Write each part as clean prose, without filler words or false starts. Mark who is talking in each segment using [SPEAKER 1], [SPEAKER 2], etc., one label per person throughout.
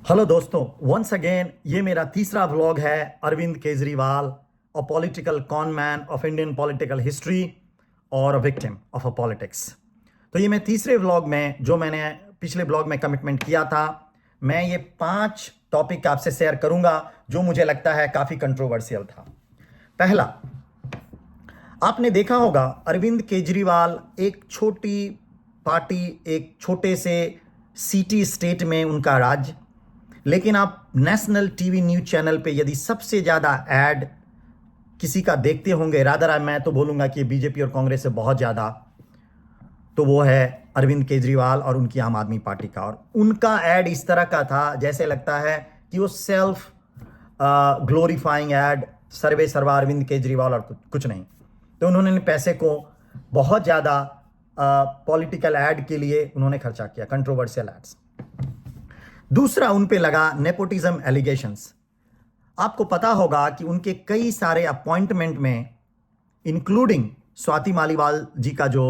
[SPEAKER 1] Hello दोस्तों, once again ये मेरा तीसरा व्लॉग है Arvind Kejriwal, a political con man of Indian political history और a victim of a politics. तो ये मैं तीसरे व्लॉग में, जो मैंने पिछले व्लॉग में कमिटमेंट किया था, मैं ये 5 टॉपिक आपसे शेयर करूंगा जो मुझे लगता है काफ़ी कंट्रोवर्शियल था। पहला, आपने देखा होगा अरविंद केजरीवाल एक छोटी पार्टी, एक छोटे से सिटी स्टेट में उनका राज, लेकिन आप नेशनल टीवी न्यूज चैनल पे यदि सबसे ज़्यादा ऐड किसी का देखते होंगे, रादर मैं तो बोलूँगा कि बीजेपी और कांग्रेस से बहुत ज़्यादा, तो वो है अरविंद केजरीवाल और उनकी आम आदमी पार्टी का। और उनका ऐड इस तरह का था जैसे लगता है कि वो सेल्फ ग्लोरीफाइंग ऐड, सर्वे सर्वा अरविंद केजरीवाल और कुछ नहीं। तो उन्होंने पैसे को बहुत ज़्यादा पॉलिटिकल ऐड के लिए उन्होंने खर्चा किया, कंट्रोवर्शियल एड्स। दूसरा, उन पे लगा नेपोटिज्म एलिगेशंस। आपको पता होगा कि उनके कई सारे अपॉइंटमेंट में, इंक्लूडिंग स्वाति मालीवाल जी का जो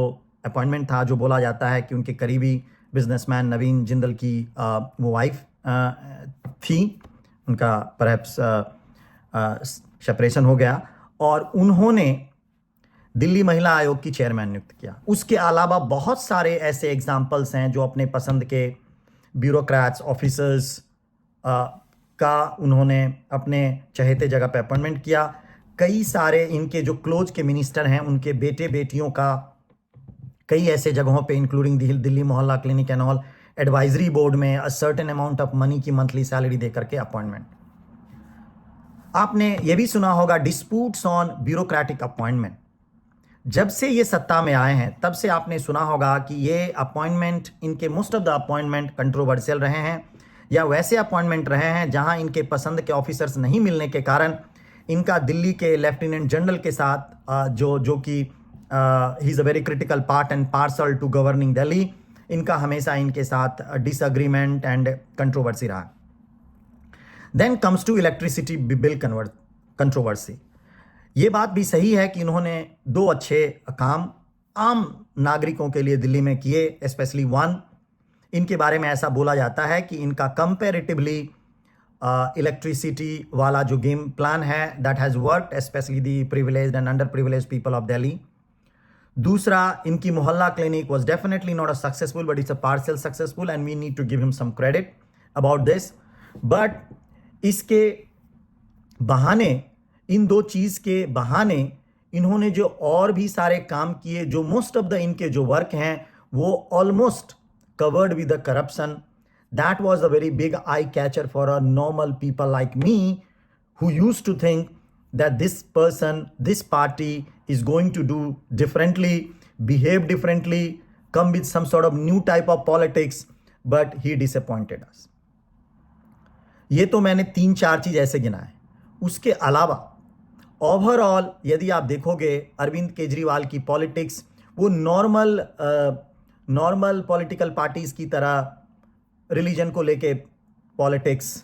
[SPEAKER 1] अपॉइंटमेंट था, जो बोला जाता है कि उनके करीबी बिजनेसमैन नवीन जिंदल की वो वाइफ थी, उनका परहैप्स सेपरेशन हो गया और उन्होंने दिल्ली महिला आयोग की चेयरमैन नियुक्त किया। उसके अलावा बहुत सारे ऐसे एग्जाम्पल्स हैं जो अपने पसंद के ब्यूरोक्रेट्स, ऑफिसर्स का उन्होंने अपने चहेते जगह पे अपॉइंटमेंट किया। कई सारे इनके जो क्लोज के मिनिस्टर हैं, उनके बेटे बेटियों का कई ऐसे जगहों पे, including Delhi Mohalla clinic and all, advisory board में a certain amount of money की मंथली सैलरी दे करके अपॉइंटमेंट। आपने ये भी सुना होगा डिस्प्यूट्स ऑन ब्यूरोक्रेटिक अपॉइंटमेंट। जब से ये सत्ता में आए हैं तब से आपने सुना होगा कि ये अपॉइंटमेंट, इनके most of the appointment controversial रहे हैं, या वैसे अपॉइंटमेंट रहे हैं जहां इनके पसंद के ऑफिसर्स नहीं मिलने के कारण इनका दिल्ली के लेफ्टिनेंट जनरल के साथ जो कि he is a very critical part and parcel to governing Delhi, इनका हमेशा इनके साथ डिसएग्रीमेंट एंड कंट्रोवर्सी रहा। Then comes to electricity bill controversy. ये बात भी सही है कि इन्होंने 2 अच्छे काम आम नागरिकों के लिए दिल्ली में किए, स्पेशली वन, इनके बारे में ऐसा बोला जाता है कि इनका कंपैरेटिवली इलेक्ट्रिसिटी वाला जो गेम प्लान है that has worked, specially the privileged and under privileged people of Delhi. दूसरा, इनकी मोहल्ला clinic was definitely not a successful, but it's a partial successful and we need to give him some credit about this. But इसके बहाने, इन 2 चीज़ के बहाने, इन्होंने जो और भी सारे काम किए, जो मोस्ट ऑफ द इनके जो वर्क हैं वो almost covered with the corruption. That was a very big I catcher for a normal people like me who used to think that this person, this party is going to do differently, behave differently, come with some sort of new type of politics, but he disappointed us. ये तो मैंने 3-4 चीज़ ऐसे गिनाए। उसके अलावा overall यदि आप देखोगे अरविंद केजरीवाल की पॉलिटिक्स, वो नॉर्मल पॉलिटिकल पार्टीज की तरह रिलीजन को लेके पॉलिटिक्स,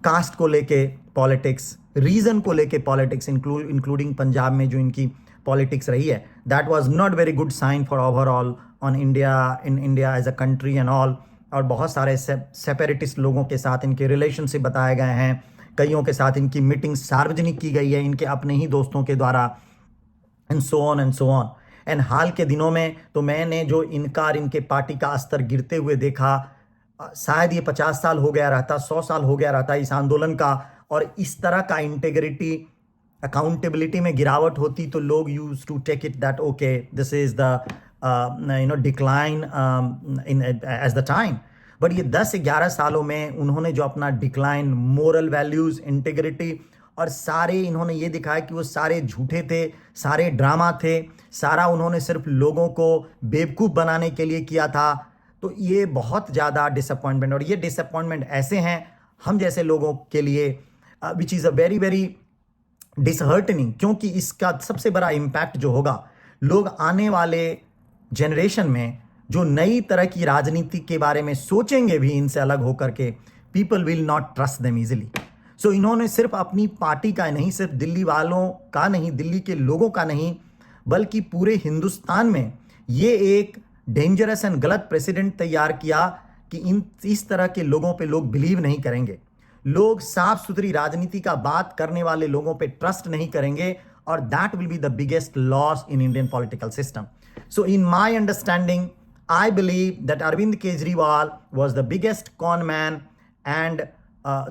[SPEAKER 1] कास्ट को लेके पॉलिटिक्स, रीजन को लेके पॉलिटिक्स, इंक्लूडिंग पंजाब में जो इनकी पॉलिटिक्स रही है, that was not very good sign for overall on India, in India as a country and all. और बहुत सारे सेपरेटिस्ट लोगों के साथ इनके रिलेशनशिप बताए गए हैं, कईयों के साथ इनकी मीटिंग सार्वजनिक की गई है इनके अपने ही दोस्तों के द्वारा, and so on and so on. And हाल के दिनों में तो मैंने जो इनकार, इनके पार्टी का स्तर गिरते हुए देखा, शायद ये 50 साल हो गया रहता, 100 साल हो गया रहता इस आंदोलन का, और इस तरह का इंटेग्रिटी, अकाउंटेबिलिटी में गिरावट होती तो लोग use to take it that okay this is the decline in as the time. But ये 10-11 सालों में उन्होंने जो अपना डिक्लाइन, मोरल वैल्यूज, इंटेग्रिटी, और सारे इन्होंने ये दिखाया कि वो सारे झूठे थे, सारे ड्रामा थे, सारा उन्होंने सिर्फ लोगों को बेवकूफ़ बनाने के लिए किया था। तो ये बहुत ज़्यादा डिसअपॉइंटमेंट, और ये डिसअपॉइंटमेंट ऐसे हैं हम जैसे लोगों के लिए which is a very very disheartening, क्योंकि इसका सबसे बड़ा इम्पैक्ट जो होगा, लोग आने वाले जनरेशन में जो नई तरह की राजनीति के बारे में सोचेंगे भी इनसे अलग होकर के, people will not trust them easily. So इन्होंने सिर्फ अपनी पार्टी का नहीं, सिर्फ दिल्ली वालों का नहीं, दिल्ली के लोगों का नहीं, बल्कि पूरे हिंदुस्तान में ये एक डेंजरस एंड गलत प्रेसिडेंट तैयार किया कि कि इस तरह के लोगों पे लोग बिलीव नहीं करेंगे, लोग साफ सुथरी राजनीति का बात करने वाले लोगों पे ट्रस्ट नहीं करेंगे, और that will be the biggest loss in Indian political system. So in my understanding, I believe that Arvind Kejriwal was the biggest con man and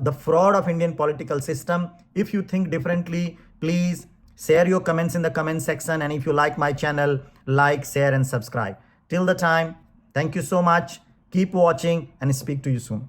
[SPEAKER 1] the fraud of Indian political system. If you think differently, please share your comments in the comment section, and if you like my channel, like, share and subscribe. Till the time, thank you so much. Keep watching and speak to you soon.